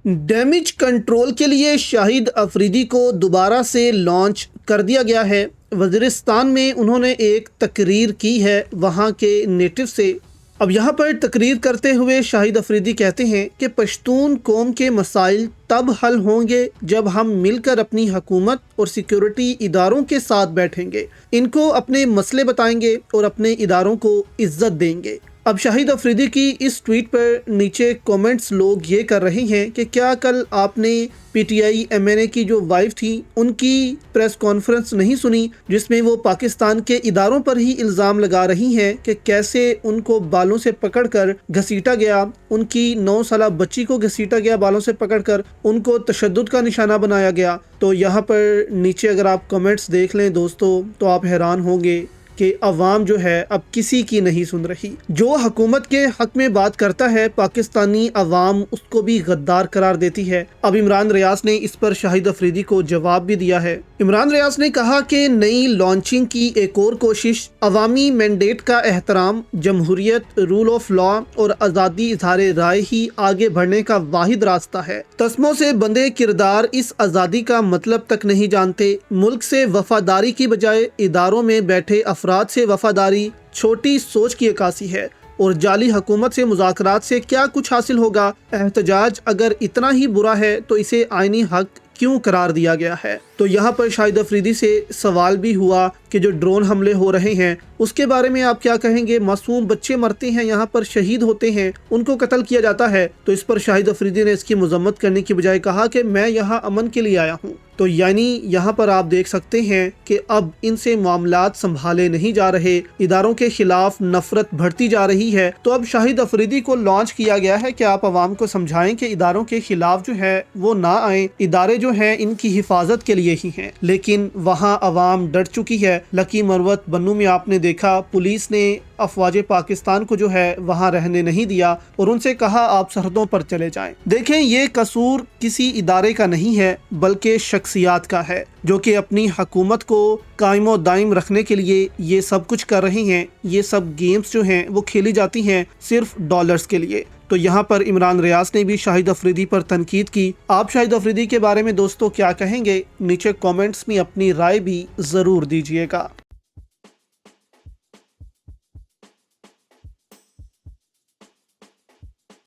Damage control کے لیے شاہد افریدی کو دوبارہ سے لانچ کر دیا گیا ہے۔ وزیرستان میں انہوں نے ایک تقریر کی ہے وہاں کے نیٹو سے۔ اب یہاں پر تقریر کرتے ہوئے شاہد افریدی کہتے ہیں کہ پشتون قوم کے مسائل تب حل ہوں گے جب ہم مل کر اپنی حکومت اور سیکیورٹی اداروں کے ساتھ بیٹھیں گے، ان کو اپنے مسئلے بتائیں گے اور اپنے اداروں کو عزت دیں گے۔ اب شاہد افریدی کی اس ٹویٹ پر نیچے کومنٹس لوگ یہ کر رہے ہیں کہ کیا کل آپ نے P T I M N A کی جو وائف تھی ان کی پریس کانفرنس نہیں سنی، جس میں وہ پاکستان کے اداروں پر ہی الزام لگا رہی ہیں کہ کیسے ان کو بالوں سے پکڑ کر گھسیٹا گیا، ان کی 9 سالہ بچی کو گھسیٹا گیا بالوں سے پکڑ کر، ان کو تشدد کا نشانہ بنایا گیا۔ تو یہاں پر نیچے اگر آپ کمنٹس دیکھ لیں دوستو تو آپ حیران ہوں گے کہ عوام جو ہے اب کسی کی نہیں سن رہی۔ جو حکومت کے حق میں بات کرتا ہے پاکستانی عوام اس کو بھی غدار قرار دیتی ہے۔ اب عمران ریاض نے اس پر شاہد افریدی کو جواب بھی دیا ہے۔ عمران ریاض نے کہا کہ نئی لانچنگ کی ایک اور کوشش عوامی مینڈیٹ کا احترام، جمہوریت، رول آف لا اور آزادی اظہار رائے ہی آگے بڑھنے کا واحد راستہ ہے۔ تسموں سے بندے کردار اس آزادی کا مطلب تک نہیں جانتے۔ ملک سے وفاداری کی بجائے اداروں میں بیٹھے افراد سے وفاداری چھوٹی سوچ کی عکاسی ہے، اور جعلی حکومت سے مذاکرات سے کیا کچھ حاصل ہوگا؟ احتجاج اگر اتنا ہی برا ہے تو اسے آئینی حق کیوں قرار دیا گیا ہے؟ تو یہاں پر شاہد افریدی سے سوال بھی ہوا کہ جو ڈرون حملے ہو رہے ہیں اس کے بارے میں آپ کیا کہیں گے؟ معصوم بچے مرتے ہیں، یہاں پر شہید ہوتے ہیں، ان کو قتل کیا جاتا ہے۔ تو اس پر شاہد افریدی نے اس کی مذمت کرنے کی بجائے کہا کہ میں یہاں امن کے لیے آیا ہوں۔ تو یعنی یہاں پر آپ دیکھ سکتے ہیں کہ اب ان سے معاملات سنبھالے نہیں جا رہے، اداروں کے خلاف نفرت بڑھتی جا رہی ہے۔ تو اب شاہد افریدی کو لانچ کیا گیا ہے کہ آپ عوام کو سمجھائیں کہ اداروں کے خلاف جو ہے وہ نہ آئیں، ادارے جو ہیں ان کی حفاظت کے لیے ہی ہیں۔ لیکن وہاں عوام ڈر چکی ہے۔ لکی مروت بنو میں آپ نے دیکھا پولیس نے افواج پاکستان کو جو ہے وہاں رہنے نہیں دیا اور ان سے کہا آپ سرحدوں پر چلے جائیں۔ دیکھیں یہ قصور کسی ادارے کا نہیں ہے بلکہ شخصیات کا ہے، جو کہ اپنی حکومت کو قائم و دائم رکھنے کے لیے یہ سب کچھ کر رہے ہیں۔ یہ سب گیمز جو ہیں وہ کھیلی جاتی ہیں صرف ڈالرز کے لیے۔ تو یہاں پر عمران ریاض نے بھی شاہد افریدی پر تنقید کی۔ آپ شاہد افریدی کے بارے میں دوستو کیا کہیں گے؟ نیچے کومنٹس میں اپنی رائے بھی ضرور دیجیے گا۔